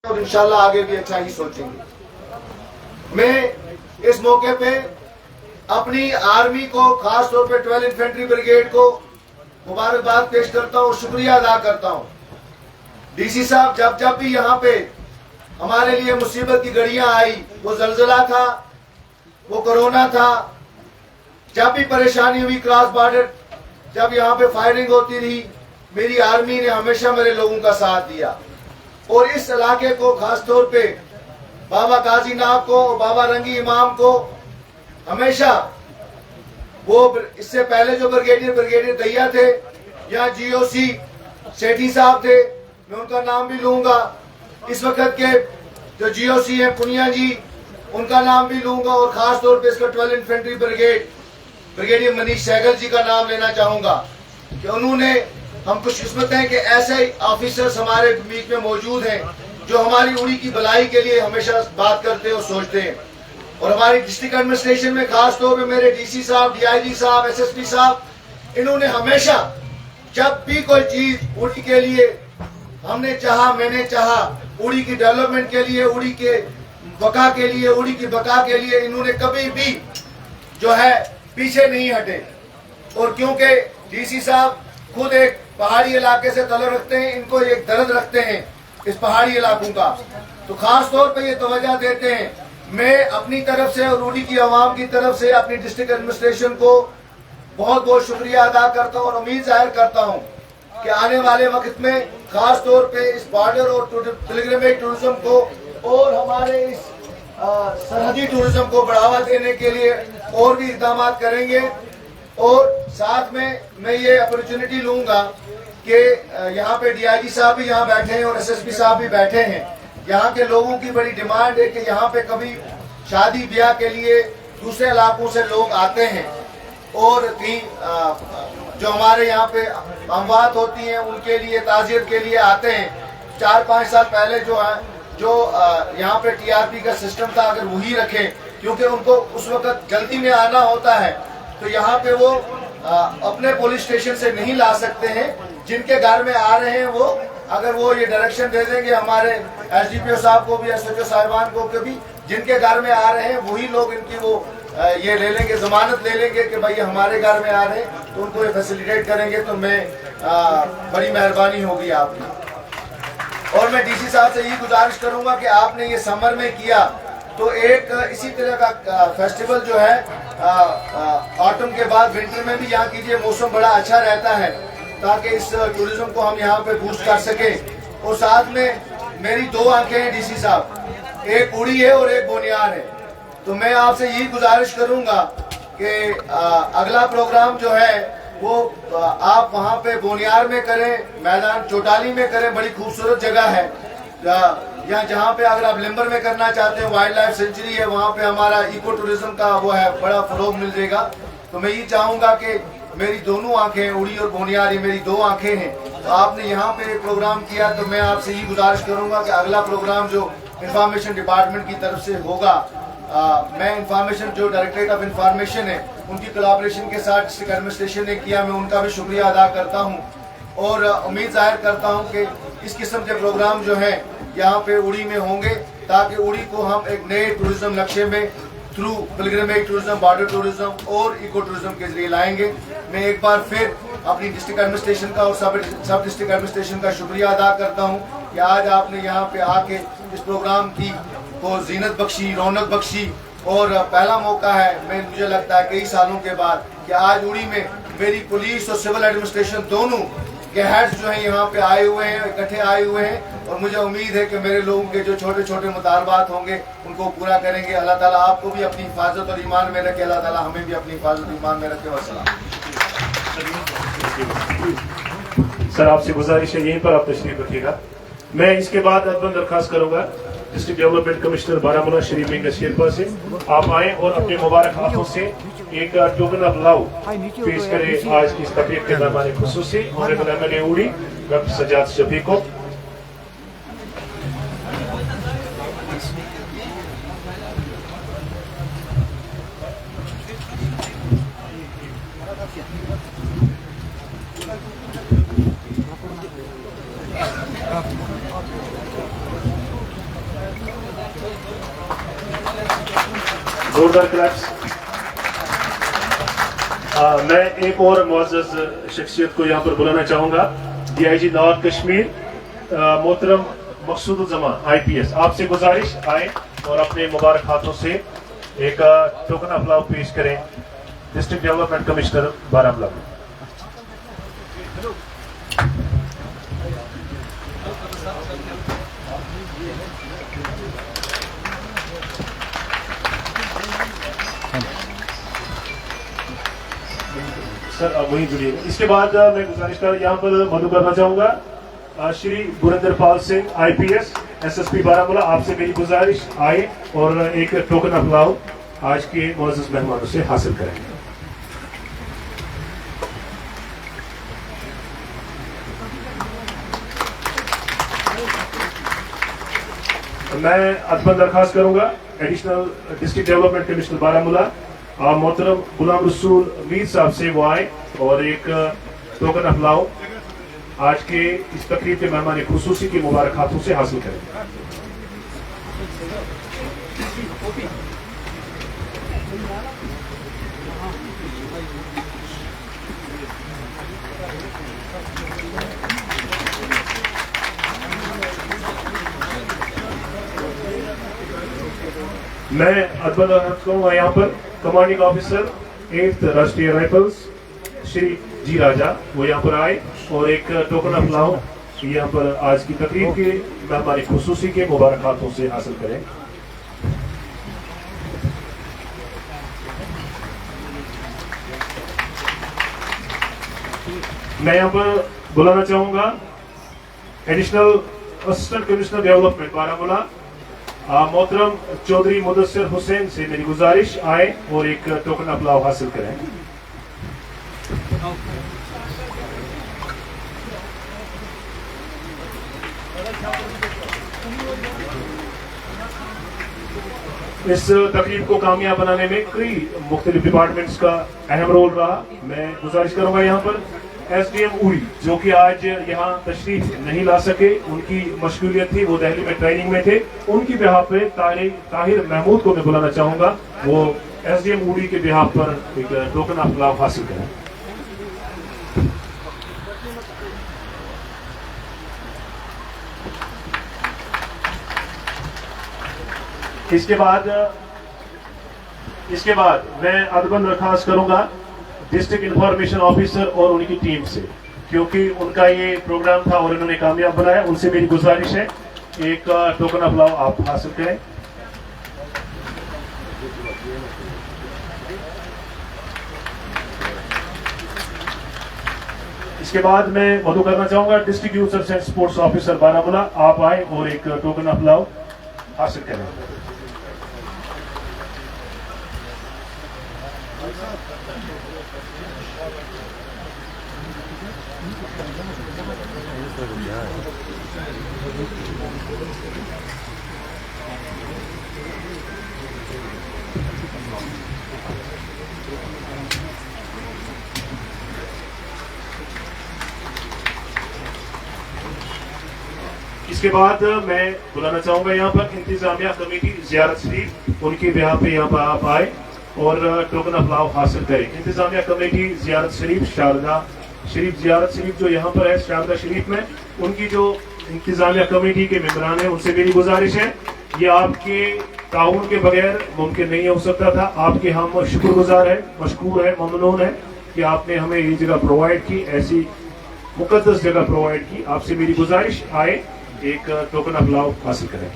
और इंशाल्लाह आगे भी अच्छा ही सोचेंगे। मैं इस मौके पे अपनी आर्मी को, खास तौर पे 12 इन्फेंट्री ब्रिगेड को मुबारकबाद पेश करता हूँ, शुक्रिया अदा करता हूँ। डीसी साहब, जब जब भी यहाँ पे हमारे लिए मुसीबत की घड़ियां आई, वो जलजला था, वो कोरोना था, जब भी परेशानी हुई क्रॉस बॉर्डर, जब यहाँ पे फायरिंग होती रही, मेरी आर्मी ने हमेशा मेरे लोगों का साथ दिया। और इस इलाके को, खास तौर पे बाबा गाजी नाब को, बाबा रंगी इमाम को, हमेशा वो इससे पहले जो ब्रिगेडियर दैया थे, यहाँ जीओसी सेठी साहब थे, मैं उनका नाम भी लूंगा। इस वक्त के जो जीओसी है पुनिया जी, उनका नाम भी लूंगा। और खास तौर पे इसका 12 इन्फेंट्री ब्रिगेडियर मनीष सहगल जी का नाम लेना चाहूंगा कि उन्होंने, हम खुशकिस्मत हैं कि ऐसे ऑफिसर्स हमारे बीच में मौजूद हैं जो हमारी उड़ी की भलाई के लिए हमेशा बात करते हैं और सोचते हैं। और हमारी डिस्ट्रिक्ट एडमिनिस्ट्रेशन में खास तौर पे मेरे डीसी साहब, डीआईजी साहब, एसएसपी साहब, इन्होंने हमेशा जब भी कोई चीज उड़ी के लिए हमने चाहा, मैंने चाहा, उड़ी की डेवलपमेंट के लिए, उड़ी के बका के लिए, उड़ी की बका के लिए, इन्होंने कभी भी जो है पीछे नहीं हटे। और क्योंकि डीसी साहब खुद एक पहाड़ी इलाके से ताल्लुक रखते हैं, इनको एक दर्द रखते हैं इस पहाड़ी इलाकों का, तो खास तौर पे ये तवज्जो देते हैं। मैं अपनी तरफ से और उड़ी की आवाम की तरफ से अपनी डिस्ट्रिक्ट एडमिनिस्ट्रेशन को बहुत बहुत शुक्रिया अदा करता हूँ और उम्मीद जाहिर करता हूँ कि आने वाले वक्त में खास तौर पे इस बॉर्डर और पिलग्रिमेज टूरिज्म को और हमारे इस सरहदी टूरिज्म को बढ़ावा देने के लिए और भी इकदाम करेंगे। और साथ में मैं ये अपॉर्चुनिटी लूंगा कि यहाँ पे डीआईजी साहब भी यहाँ बैठे हैं और एसएसपी साहब भी बैठे हैं। यहाँ के लोगों की बड़ी डिमांड है कि यहाँ पे कभी शादी ब्याह के लिए दूसरे इलाकों से लोग आते हैं और कहीं जो हमारे यहाँ पे अमवात होती हैं उनके लिए ताज़ियत के लिए आते हैं। 4-5 साल पहले जो यहाँ पे टीआरपी का सिस्टम था, अगर वही रखें, क्योंकि उनको उस वक्त जल्दी में आना होता है, तो यहाँ पे वो अपने पुलिस स्टेशन से नहीं ला सकते हैं। जिनके घर में आ रहे हैं वो, अगर वो ये डायरेक्शन दे देंगे हमारे एसडीपीओ साहब को भी, एसएचओ साहिबान को भी, जिनके घर में आ रहे हैं वही लोग इनकी वो ये ले लेंगे, जमानत ले लेंगे कि भाई हमारे घर में आ रहे हैं, तो उनको ये फैसिलिटेट करेंगे। तो मैं बड़ी मेहरबानी होगी आपकी। और मैं डीसी साहब से यही गुजारिश करूंगा कि आपने ये समर में किया, तो एक इसी तरह का फेस्टिवल जो है ऑटम के बाद विंटर में भी यहाँ कीजिए। मौसम बड़ा अच्छा रहता है ताकि इस टूरिज्म को हम यहाँ पे बूस्ट कर सके। और साथ में मेरी 2 आंखें हैं डीसी साहब, एक उड़ी है और एक बोनियार है। तो मैं आपसे यही गुजारिश करूंगा कि अगला प्रोग्राम जो है वो आप वहाँ पे बोनियार में करें, मैदान चौटाली में करें, बड़ी खूबसूरत जगह है। या जहाँ पे अगर आप लिम्बर में करना चाहते हैं, वाइल्ड लाइफ सेंचुरी है, वहाँ पे हमारा इको टूरिज्म का वो है, बड़ा फरोग मिल जाएगा। तो मैं ये चाहूंगा कि मेरी दोनों आंखें, उड़ी और बोनियार, ये मेरी 2 आंखें हैं। तो आपने यहाँ पे प्रोग्राम किया, तो मैं आपसे यही गुजारिश करूंगा कि अगला प्रोग्राम जो इंफॉर्मेशन डिपार्टमेंट की तरफ से होगा, मैं इंफॉर्मेशन जो डायरेक्टरेट ऑफ इंफॉर्मेशन है उनकी कोलैबोरेशन के साथ डिस्ट्रिक्ट एडमिनिस्ट्रेशन ने किया, मैं उनका भी शुक्रिया अदा करता हूँ। और उम्मीद जाहिर करता हूँ कि इस किस्म के प्रोग्राम जो हैं यहाँ पे उड़ी में होंगे, ताकि उड़ी को हम एक नए टूरिज्म नक्शे में through pilgrimage tourism, border tourism और इको टूरिज्म के जरिए लाएंगे। मैं एक बार फिर अपनी डिस्ट्रिक्ट एडमिनिस्ट्रेशन का और सब डिस्ट्रिक्ट एडमिनिस्ट्रेशन का शुक्रिया अदा करता हूँ कि आज आपने यहाँ पे आके इस प्रोग्राम की को जीनत बख्शी, रौनक बख्शी। और पहला मौका है, मुझे लगता है कई सालों के बाद, कि आज उड़ी में मेरी पुलिस और सिविल एडमिनिस्ट्रेशन दोनों के हेड्स जो हैं यहाँ पे आए हुए हैं, इकट्ठे आए हुए हैं। और मुझे उम्मीद है कि मेरे लोगों के जो छोटे छोटे मुतालबात होंगे उनको पूरा करेंगे। अल्लाह ताला आपको भी अपनी हिफाजत और ईमान में रखे, अल्लाह ताला हमें भी अपनी हिफाजत और ईमान में रखे। वस्सलाम। सर, आपसे गुजारिश है यहीं पर आप तशरीफ रखिएगा। मैं इसके बाद अब दरखास्त करूंगा district development commissioner Baramulla Shri Minga Sherpa से, आप आए और अपने मुबारक हाथों से एक टोकन ऑफ लव पेश करें आज इस तकरीब के मेहमान खुसूसी ऑनरेबल एमएलए उड़ी डॉक्टर सज्जाद शफी को। जोरदार क्लैप्स। मैं एक और मुअज़्ज़ज़ शख्सियत को यहाँ पर बुलाना चाहूँगा, DIG नॉर्थ कश्मीर मोहतरम मकसूदुज़्ज़मान IPS। आपसे गुजारिश आए और अपने मुबारक हाथों से एक टोकन ऑफ लव पेश करें district development commissioner Baramulla. Sir अब वही जुड़िए। इसके बाद मैं गुजारिश कर यहाँ पर मधु करना चाहूंगा श्री गुरिंदर पाल सिंह IPS SSP बारामूला। आपसे मेरी गुजारिश आए और एक टोकन ऑफ लव आज के मुअज़्ज़ज़ मेहमानों से हासिल करें। मैं अदबन दरखास्त करूंगा additional district development commissioner Baramulla मोहतरम गुलाम रसूल मीर साहब से वो आए और एक टोकन ऑफ लव आज के इस तकरीब के मेहमान खुसूसी के मुबारक हाथों से हासिल करें। मैं अदबन करूंगा यहाँ पर कमांडिंग ऑफिसर 8th राष्ट्रीय राइफल्स श्री जी राजा, वो यहाँ पर आए और एक टोकन ऑफ लव यहाँ पर आज की तकरीब के मेहमान खुसूसी के मुबारक हाथों से हासिल करें। मैं यहाँ पर बुलाना चाहूंगा additional assistant commissioner development Baramulla मोहतरम चौधरी मुदस्सिर हुसैन से मेरी गुजारिश आए और एक टोकन ऑफ लव हासिल करें। इस तकरीब को कामयाब बनाने में कई मुख्तलिफ डिपार्टमेंट्स का अहम रोल रहा। मैं गुजारिश करूंगा यहाँ पर SDM उड़ी जो कि आज यहाँ तशरीफ नहीं ला सके, उनकी मशगूलियत थी, वो दिल्ली में ट्रेनिंग में थे, उनकी बिहाफ पे ताहिर महमूद को मैं बुलाना चाहूंगा, वो SDM उड़ी के बिहाफ पर एक टोकन ऑफ लव हासिल करें। इसके बाद मैं अदबन दरखास्त करूंगा डिस्ट्रिक्ट इंफॉर्मेशन ऑफिसर और उनकी टीम से, क्योंकि उनका ये प्रोग्राम था और इन्होंने कामयाब बनाया, उनसे मेरी गुजारिश है एक टोकन ऑफ लव आप हासिल करें। इसके बाद मैं मधु करना चाहूंगा district youth service and sports officer Baramulla, आप आए और एक टोकन ऑफ लव हासिल करें। इसके बाद मैं बुलाना चाहूंगा यहाँ पर इंतजामिया कमेटी जियारत शरीफ, उनके बिहार पे यहाँ पर आप आए और टोकन ऑफ लव हासिल करें। इंतजामिया कमेटी जियारत शरीफ शारदा शरीफ जियारत शरीफ जो यहाँ पर है शारदा शरीफ में, उनकी जो इंतजामिया कमेटी के मेंबरान हैं उनसे मेरी गुजारिश है, ये आपके ताउन के बगैर मुमकिन नहीं हो सकता था। आपके हम शुक्रगुजार है, मशकूर है, ममनून है कि आपने हमें ये जगह प्रोवाइड की, ऐसी मुकद्दस जगह प्रोवाइड की। आपसे मेरी गुजारिश आए एक टोकन ऑफ लव हासिल करें।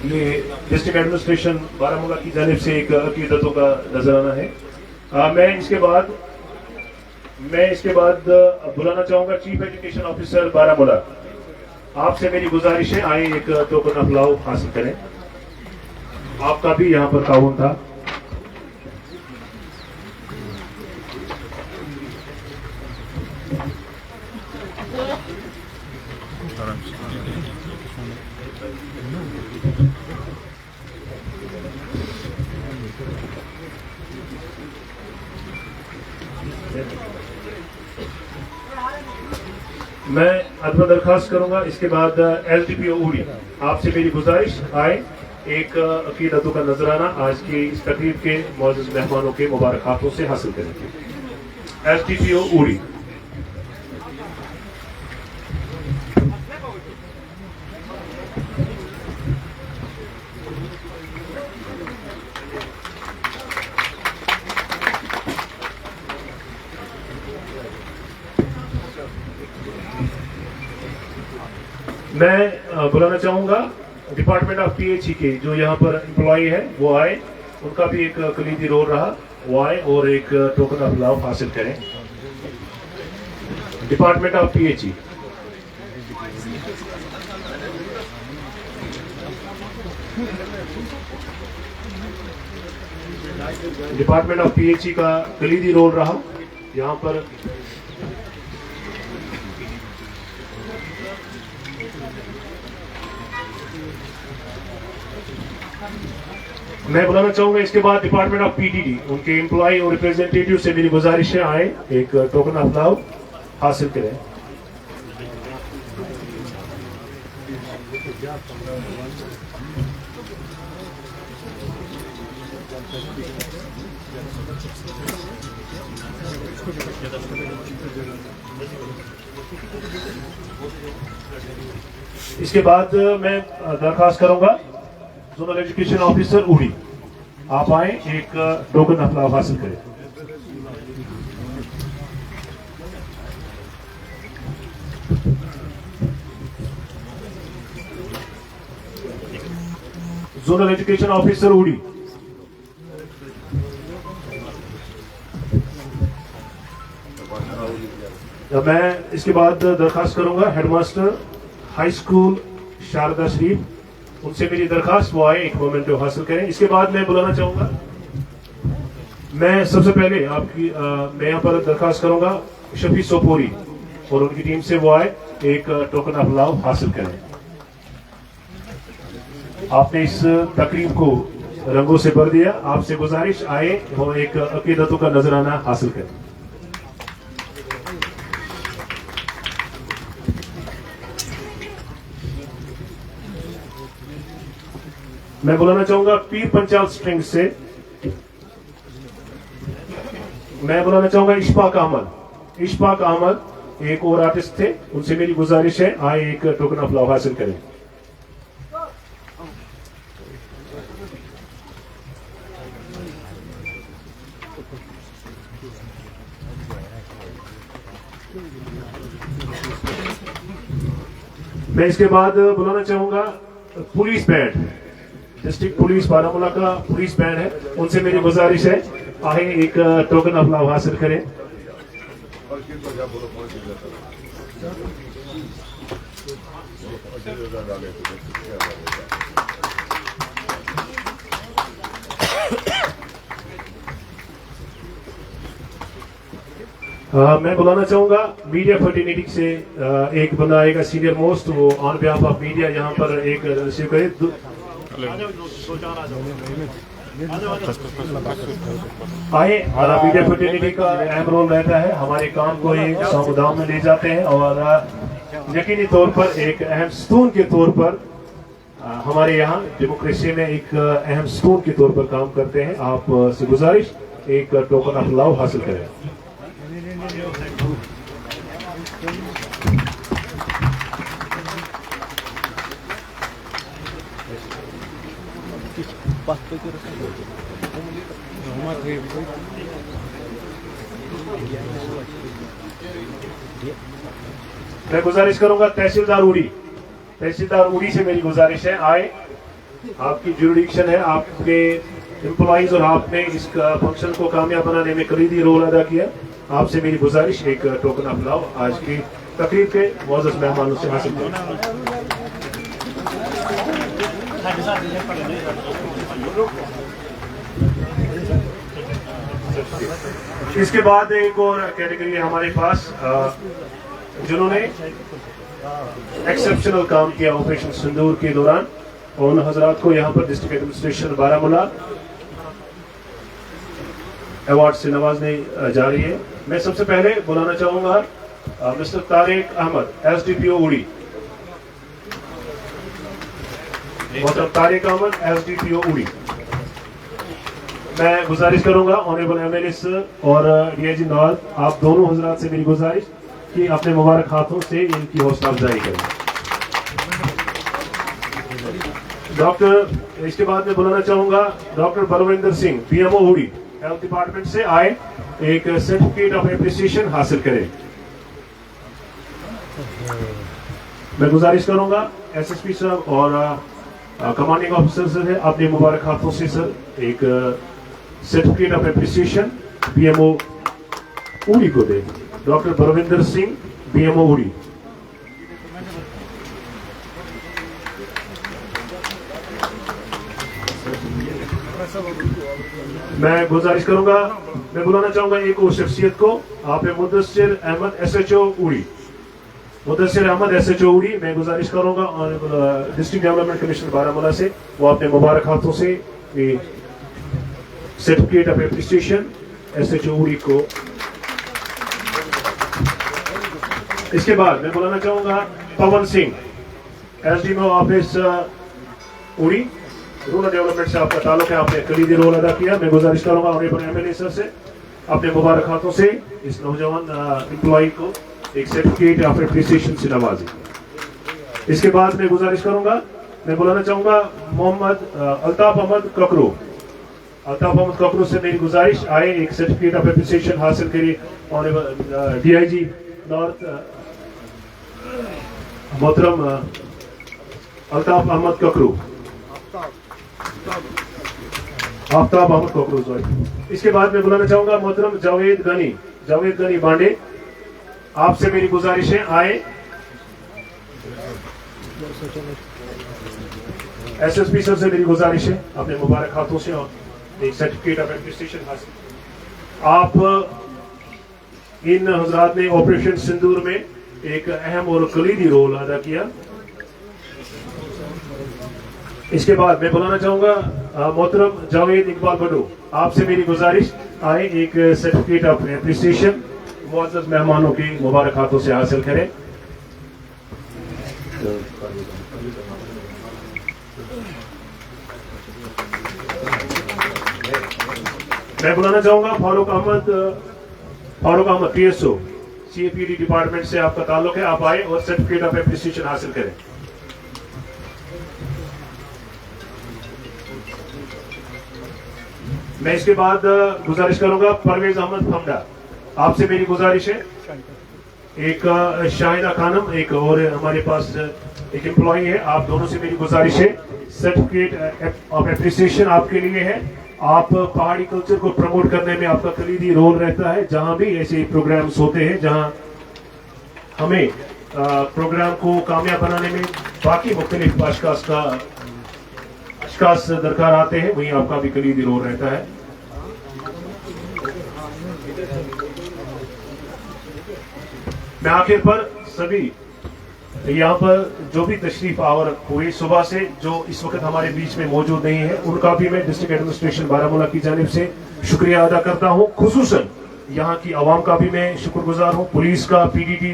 ये डिस्ट्रिक्ट एडमिनिस्ट्रेशन बारामूला की जानिब से एक अकीदतों का नजराना है। मैं इसके बाद बुलाना चाहूंगा चीफ एजुकेशन ऑफिसर बारामूला, आपसे मेरी गुजारिश है आए एक टोकन ऑफ लव हासिल करें। आपका भी यहाँ पर ताउन था। मैं अदब दरखास्त करूंगा। इसके बाद LTPO उड़ी, आपसे मेरी गुजारिश आए एक अकीदतों का नजराना आज की इस तकरीब के मौजूद मेहमानों के मुबारक हाथों से हासिल करेंगे। LTPO उड़ी। मैं बुलाना चाहूंगा डिपार्टमेंट ऑफ PHE के जो यहाँ पर एम्प्लॉय है वो आए, उनका भी एक कलीदी रोल रहा, वो आए और एक टोकन ऑफ लव हासिल करें। Department of PHE। Department of PHE का कलीदी रोल रहा यहाँ पर। मैं बुलाना चाहूंगा इसके बाद डिपार्टमेंट ऑफ PTD, उनके एम्प्लॉय और रिप्रेजेंटेटिव से मेरी गुजारिश है आए एक टोकन ऑफ लव हासिल करें। इसके बाद मैं दरखास्त करूंगा जोनल एजुकेशन ऑफिसर उड़ी, आप आए एक टोकन ऑफ लव हासिल करें। जोनल एजुकेशन ऑफिसर उड़ी। मैं इसके बाद दरखास्त करूंगा हेडमास्टर हाई स्कूल शारदा शरीफ, उनसे मेरी दरखास्त वो आए एक मोमेंट हासिल करें। इसके बाद मैं बुलाना चाहूंगा, मैं सबसे पहले आपकी मैं यहाँ पर दरखास्त करूंगा शफी सोपोरी और उनकी टीम से वो आए एक टोकन ऑफ लव हासिल करें। आपने इस तकरीब को रंगों से भर दिया, आपसे गुजारिश आए वो एक अकीदतों का नजराना हासिल करें। मैं बुलाना चाहूंगा पीर पंचाल स्ट्रिंग से, मैं बुलाना चाहूंगा इशफाक अहमद। इशफाक अहमद एक और आर्टिस्ट थे, उनसे मेरी गुजारिश है आए एक टोकन ऑफ लव हासिल करें। मैं इसके बाद बुलाना चाहूंगा police band, district police Baramulla का पुलिस बैंड है, उनसे मेरी गुजारिश है आए एक टोकन ऑफ लव हासिल करें। मैं बुलाना चाहूंगा मीडिया फर्टिनिटी से एक बंदा आएगा सीनियर मोस्ट, वो ऑन बिहाफ ऑफ मीडिया यहाँ पर एक रिसीव करे। आए हमारा मीडिया फर्टिनिटी का अहम रोल रहता है, हमारे काम को एक समुदाय में ले जाते हैं और यकीनी तौर पर एक अहम स्तून के तौर पर हमारे यहाँ डेमोक्रेसी में एक अहम स्तून के तौर पर काम करते हैं। आप से गुजारिश एक टोकन ऑफ लव हासिल करें। मैं गुजारिश करूंगा तहसीलदार उड़ी, तहसीलदार उड़ी से मेरी गुजारिश है आए, आपकी जुरिडिक्शन है, आपके एम्प्लॉइज और आपने इस फंक्शन को कामयाब बनाने में कलीदी रोल अदा किया। आपसे मेरी गुजारिश एक टोकन ऑफ लव आज की तकरीब के मौजूद मेहमानों से हासिल करें। इसके बाद एक और कैटेगरी है हमारे पास जिन्होंने एक्सेप्शनल काम किया ऑपरेशन सिंदूर के दौरान, और उन हजरात को यहाँ पर डिस्ट्रिक्ट एडमिनिस्ट्रेशन बारामूला अवार्ड से नवाजने जा रही है। मैं सबसे पहले बुलाना चाहूंगा मिस्टर तारिक अहमद, SDPO उड़ी। मोहतरम तारिक अहमद, SDPO उड़ी। मैं गुजारिश करूंगा ऑनरेबल MLA सर और DIG नॉर्थ, आप दोनों हजरात से मेरी गुजारिश कि अपने मुबारक हाथों से इनकी हौसला अफजाई करें। डॉक्टर, इसके बाद मैं बुलाना चाहूंगा डॉक्टर बलविंदर सिंह, PMO उड़ी, हेल्थ डिपार्टमेंट से आए, एक सर्टिफिकेट ऑफ एप्रिसिएशन हासिल करें। मैं गुजारिश करूंगा SSP साहब और कमांडिंग ऑफिसर से अपने मुबारक हाथों से सर एक सर्टिफिकेट ऑफ एप्रिसिएशन PMO उड़ी को दे। डॉक्टर बलविंदर सिंह, PMO उड़ी। मैं गुजारिश करूंगा, मैं बुलाना चाहूंगा एक और शख्सियत को, आप है मुदस्सिर अहमद, SHO उड़ी। मुदस्सिर अहमद, SHO उड़ी। मैं गुजारिश करूंगा डिस्ट्रिक्ट डेवलपमेंट कमिश्नर बारामूला से वो अपने मुबारक हाथों से सर्टिफिकेट ऑफ एप्रिसिएशन SHO उड़ी को। इसके बाद मैं बुलाना चाहूंगा पवन सिंह, SDMO ऑफिस उड़ी। रूरल डेवलपमेंट से आपका ताल्लुक है, आपने कलीदी रोल अदा किया। मैं गुजारिश करूंगा ऑनरेबल MLA सर से अपने मुबारक हाथों से इस नौजवान एम्प्लॉय को एक सर्टिफिकेट ऑफ एप्रिसिएशन से नवाजें। इसके बाद मैं गुजारिश करूंगा, मैं बुलाना चाहूंगा मोहम्मद अल्ताफ अहमद ककरू। अल्ताफ अहमद ककरू से मेरी गुजारिश आए, एक सर्टिफिकेट ऑफ एप्रिसिएशन हासिल करिए। ऑनरेबल DIG नॉर्थ मोहतरम अल्ताफ अहमद ककरू, आफ्ताब अहमद ककरू सॉरी। इसके बाद मैं बुलाना चाहूंगा मोहतरम जावेद गनी बांडे। आपसे मेरी गुजारिश है आए, SSP सर से मेरी गुजारिश है अपने मुबारक हाथों से एक सर्टिफिकेट ऑफ एप्रिसिएशन हासिल। आप इन हजरात ने ऑपरेशन सिंदूर में एक अहम और कलीदी रोल अदा किया। इसके बाद मैं बुलाना चाहूंगा मोहतरम जावेद इकबाल बडू। आपसे मेरी गुजारिश आए, एक सर्टिफिकेट ऑफ एप्रिसिएशन मुअज़्ज़ज़ मेहमानों की मुबारक हाथों से हासिल करें। मैं बुलाना चाहूंगा Farooq Ahmed PSO, CAPD department से आपका ताल्लुक है, आप आए और सर्टिफिकेट ऑफ एप्रिसिएशन हासिल करें। मैं इसके बाद गुजारिश करूंगा परवेज अहमद फमदा। आपसे मेरी गुजारिश है, एक शाहिदा खानम एक और हमारे पास एक एम्प्लॉय है, आप दोनों से मेरी गुजारिश है सर्टिफिकेट ऑफ एप्रिसिएशन आपके लिए है। आप पहाड़ी कल्चर को प्रमोट करने में आपका कलीदी रोल रहता है। जहां भी ऐसे प्रोग्राम्स होते हैं जहां हमें प्रोग्राम को कामयाब बनाने में बाकी मुख्तलिफ अशखास दरकार आते हैं, वहीं आपका भी कलीदी रोल रहता है। मैं आखिर पर सभी यहाँ पर जो भी तशरीफ आवर हुई सुबह से, जो इस वक्त हमारे बीच में मौजूद नहीं है, उनका भी मैं डिस्ट्रिक्ट एडमिनिस्ट्रेशन बारामूला की जानिब से शुक्रिया अदा करता हूँ। खुसूसन यहाँ की आवाम का भी मैं शुक्रगुजार हूँ, पुलिस का, PDD,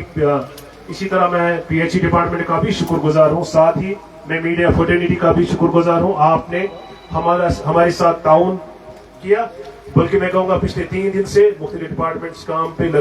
इसी तरह मैं PHE डिपार्टमेंट का भी शुक्रगुजार हूँ, साथ ही मैं मीडिया फर्टिलिटी का भी शुक्रगुजार हूँ। आपने हमारे साथ ताउन किया, बल्कि मैं कहूँगा पिछले 3 दिन से मुख्तलिफ डिपार्टमेंट्स काम पे लगे।